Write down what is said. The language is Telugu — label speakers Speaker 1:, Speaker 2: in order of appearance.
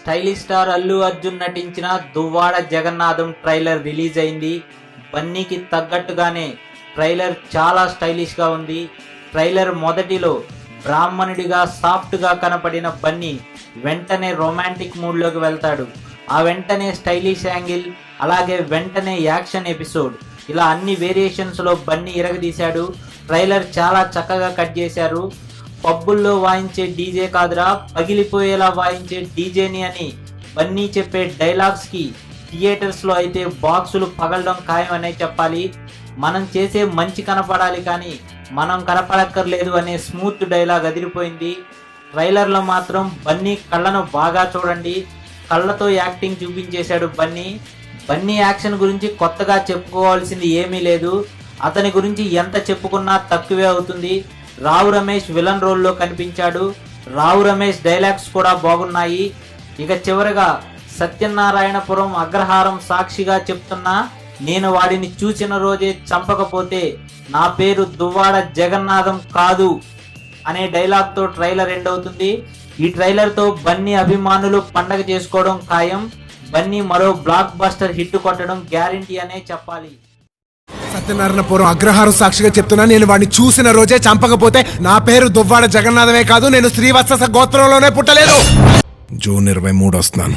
Speaker 1: స్టైలిష్ స్టార్ అల్లు అర్జున్ నటించిన దువ్వాడ జగన్నాథం ట్రైలర్ రిలీజ్ అయింది. బన్నీకి తగ్గట్టుగానే ట్రైలర్ చాలా స్టైలిష్ గా ఉంది. ట్రైలర్ మొదటిలో బ్రాహ్మణుడిగా సాఫ్ట్ గా కనపడిన బన్నీ వెంటనే రొమాంటిక్ మూడ్ లోకి వెళ్తాడు. ఆ వెంటనే స్టైలిష్ యాంగిల్, అలాగే వెంటనే యాక్షన్ ఎపిసోడ్, ఇలా అన్ని వేరియేషన్స్ లో బన్నీ ఇరగదీశాడు. ట్రైలర్ చాలా చక్కగా కట్ చేశారు. పబ్బుల్లో వాయించే డీజే కాదురా, పగిలిపోయేలా వాయించే డీజేని అని బన్నీ చెప్పే డైలాగ్స్ కి థియేటర్స్ లో అయితే బాక్సులు పగలడం ఖాయం అనే చెప్పాలి. మనం చేసే మంచి కనపడాలి కానీ మనం కనపడక్కర్లేదు అనే స్మూత్ డైలాగ్ అదిరిపోయింది. ట్రైలర్ లో మాత్రం బన్నీ కళ్ళను బాగా చూడండి, కళ్ళతో యాక్టింగ్ చూపించేశాడు బన్నీ. బన్నీ యాక్షన్ గురించి కొత్తగా చెప్పుకోవాల్సింది ఏమీ లేదు. అతని గురించి ఎంత చెప్పుకున్నా తక్కువే అవుతుంది. రావు రమేష్ విలన్ రోల్లో కనిపించాడు. రావు రమేష్ డైలాగ్స్ కూడా బాగున్నాయి. ఇక చివరగా సత్యనారాయణపురం అగ్రహారం సాక్షిగా చెప్తున్నా, నేను వాడిని చూసిన రోజే చంపకపోతే నా పేరు దువ్వాడ జగన్నాథం కాదు అనే డైలాగ్ తో ట్రైలర్ ఎండ్ అవుతుంది. ఈ ట్రైలర్ తో బన్నీ అభిమానులు పండగ చేసుకోవడం ఖాయం. బన్నీ మరో బ్లాక్ బస్టర్ హిట్ కొట్టడం గ్యారంటీ అనే చెప్పాలి.
Speaker 2: సత్యనారాయణపురం అగ్రహారం సాక్షిగా చెప్తున్నా, నేను వాడిని చూసిన రోజే చంపకపోతే నా పేరు దువ్వాడ జగన్నాథమే కాదు, నేను శ్రీవత్స గోత్రంలోనే పుట్టలేదు. జూన్ 23 వస్తున్నాను.